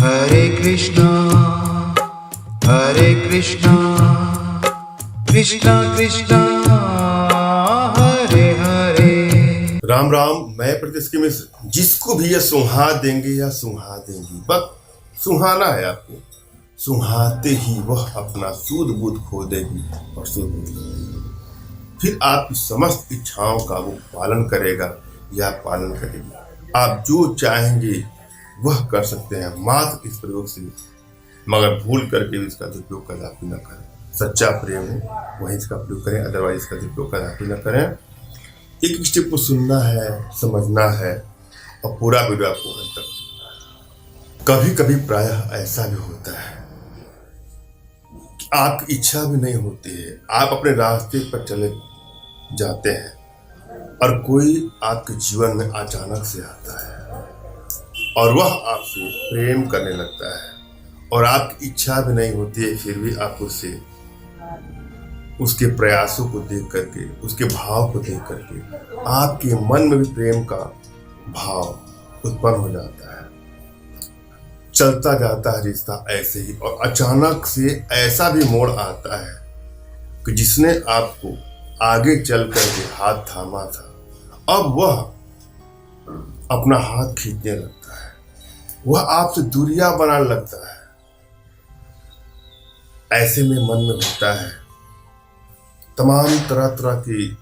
हरे कृष्णा कृष्णा कृष्णा हरे हरे। राम राम। मैं प्रतिष्ठी मिश्र। जिसको भी ये सुहा देंगे या सुहा देंगी, बस सुहाना है आपको। सुहाते ही वह अपना सूद बूद खो देगी और सूद बूद खो, फिर आपकी समस्त इच्छाओं का वो पालन करेगा या पालन करेगी। आप जो चाहेंगे वह कर सकते हैं मात्र इस प्रयोग से, मगर भूल करके भी इसका दुरुपयोग कदापि न करें। सच्चा प्रेम हो वही इसका प्रयोग करें, अदरवाइज इसका दुरुपयोग कदापि न करें। एक स्टेप को सुनना है, समझना है और पूरा वीडियो आपको अंत तक सुनना है। कभी कभी प्रायः ऐसा भी होता है कि आपकी इच्छा भी नहीं होती है, आप अपने रास्ते पर चले जाते हैं और कोई आपके जीवन में अचानक से आता है और वह आपसे प्रेम करने लगता है और आपकी इच्छा भी नहीं होती है, फिर भी आप उससे उसके प्रयासों को देख करके, उसके भाव को देख करके आपके मन में भी प्रेम का भाव उत्पन्न हो जाता है। चलता जाता है रिश्ता ऐसे ही और अचानक से ऐसा भी मोड़ आता है कि जिसने आपको आगे चल करके हाथ थामा था, अब वह अपना हाथ खींचने लगता है, वह आपसे दूरियां बनाने लगता है। ऐसे में मन में होता है तमाम तरह तरह की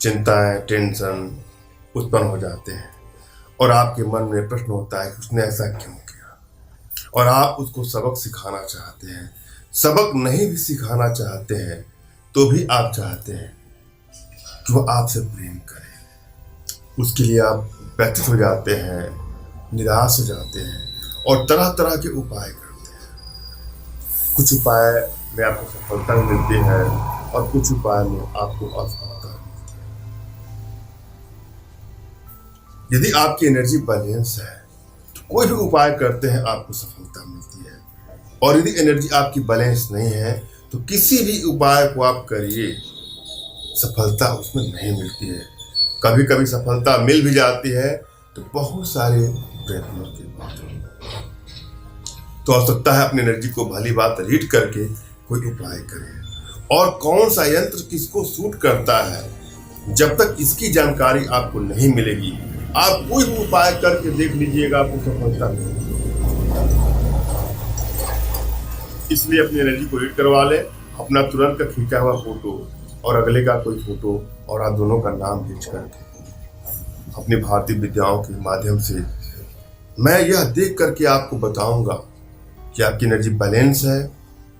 चिंताएं, टेंशन उत्पन्न हो जाते हैं और आपके मन में प्रश्न होता है कि उसने ऐसा क्यों किया, और आप उसको सबक सिखाना चाहते हैं। सबक नहीं भी सिखाना चाहते हैं तो भी आप चाहते हैं कि वो आपसे प्रेम करे। उसके लिए आप व्यथित हो जाते हैं, निराश हो जाते हैं और तरह तरह के उपाय करते हैं। कुछ उपाय में आपको सफलता मिलती है और कुछ उपाय में आपको असफलता मिलती है। यदि आपकी एनर्जी बैलेंस है तो कोई भी उपाय करते हैं आपको सफलता मिलती है, और यदि एनर्जी आपकी बैलेंस नहीं है तो किसी भी उपाय को आप करिए, सफलता उसमें नहीं मिलती है। कभी कभी सफलता मिल भी जाती है तो बहुत सारे प्रयत्नों के बाद। तो आवश्यकता है अपनी एनर्जी को भली बात रीड करके कोई उपाय करें, और कौन सा यंत्र किसको सूट करता है जब तक इसकी जानकारी आपको नहीं मिलेगी, आप कोई भी उपाय करके देख लीजिएगा, आपको सफलता मिलेगी। इसलिए अपनी एनर्जी को रीड करवा लें, अपना तुरंत का खींचा हुआ फोटो और अगले का कोई फोटो और आप दोनों का नाम खींच करके अपनी भारतीय विद्याओं के माध्यम से मैं यह देख करके आपको बताऊंगा कि आपकी एनर्जी बैलेंस है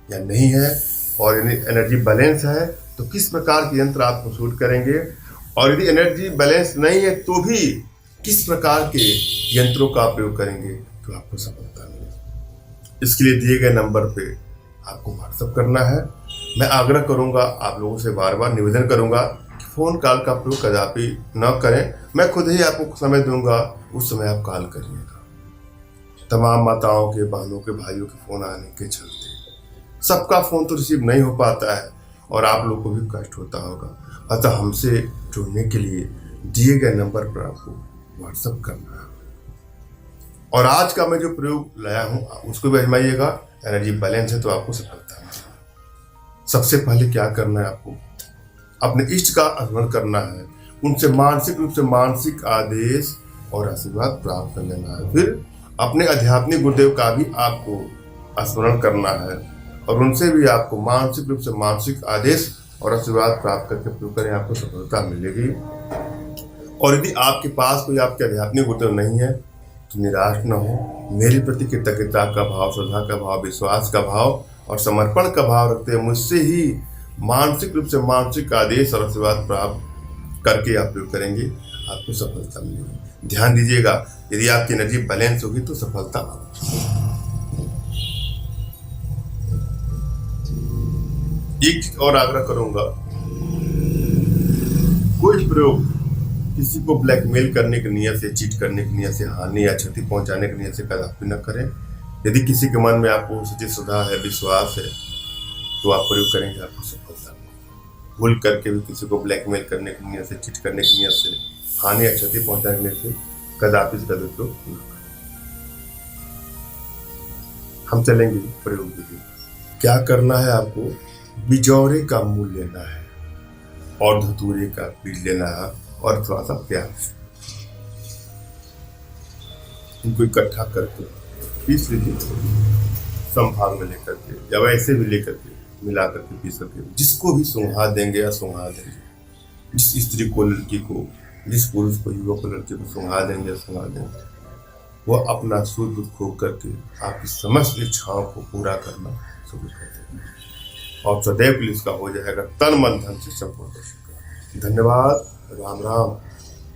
या नहीं है, और यदि एनर्जी बैलेंस है तो किस प्रकार के यंत्र आपको सूट करेंगे, और यदि एनर्जी बैलेंस नहीं है तो भी किस प्रकार के यंत्रों का प्रयोग करेंगे तो आपको सफलता मिलेगी। इसके लिए दिए गए नंबर पे आपको व्हाट्सएप करना है। मैं आग्रह करूंगा, आप लोगों से बार बार निवेदन करूंगा कि फ़ोन कॉल का प्रयोग कदापि न करें। मैं खुद ही आपको समय दूंगा, उस समय आप कॉल करिएगा। तमाम माताओं के, बहनों के, भाइयों के फ़ोन आने के चलते सबका फ़ोन तो रिसीव नहीं हो पाता है और आप लोग को भी कष्ट होता होगा। अतः हमसे जुड़ने के लिए दिए गए नंबर पर आपको व्हाट्सएप करना है। और आज का मैं जो प्रयोग लाया हूँ उसको भी आजमाइएगा। एनर्जी बैलेंस है तो आपको सफलता मिलेगी। सबसे पहले क्या करना है, आपको अपने इष्ट का स्मरण करना है, उनसे मानसिक रूप से मानसिक आदेश और आशीर्वाद प्राप्त कर लेना है। फिर अपने आध्यात्मिक गुरुदेव का भी आपको स्मरण करना है और उनसे भी आपको मानसिक रूप से मानसिक आदेश और आशीर्वाद प्राप्त करके प्रयोग करें, आपको सफलता मिलेगी। और यदि आपके पास कोई आपके आध्यात्मिक गुरुदेव नहीं है तो निराश न हो। मेरे प्रति कृतज्ञता का भाव, श्रद्धा का भाव, विश्वास का भाव और समर्पण का भाव रखते हैं मुझसे ही मानसिक रूप से मानसिक आदेश और आशीर्वाद प्राप्त करके आप प्रयोग करेंगे, आपको सफलता मिलेगी। ध्यान दीजिएगा, यदि आपकी एनर्जी बैलेंस होगी तो सफलता एक और आग्रह करूंगा, कोई प्रयोग किसी को ब्लैकमेल करने की नियत से, चीट करने की नियत से, हानि या क्षति पहुंचाने की नियत से कदापि न करें। यदि किसी के मन में आपको सच्ची श्रद्धा है, विश्वास है तो आप प्रयोग करेंगे, आपको सफलता मिलेगी। भूल करके भी किसी को ब्लैकमेल करने की नियत से, चीट करने की नियत से, हानि या क्षति पहुंचाने की नियत से कदापि इसका दुरुपयोग न करें। हम चलेंगे प्रयोग विधि। क्या करना है आपको? बिजौरे का मूल लेना है और धतूरे का बीज लेना है और थोड़ा सा प्याज, इनको इकट्ठा करके पीस लीजिए, संभाग में लेकर के या वैसे भी लेकर के मिला करके पीस करके जिसको भी सुंघा देंगे या सुंघा देंगे, जिस स्त्री को, लड़की को, जिस पुरुष को, युवक को, लड़के को सुंघा देंगे या सुंघा देंगे, वह अपना सूर्य दूध खो करके आपकी समस्त इच्छाओं को पूरा करना शुरू कर देंगे और सदैव के लिए इसका हो जाएगा तन मन धन से संपूर्ण। धन्यवाद। राम राम।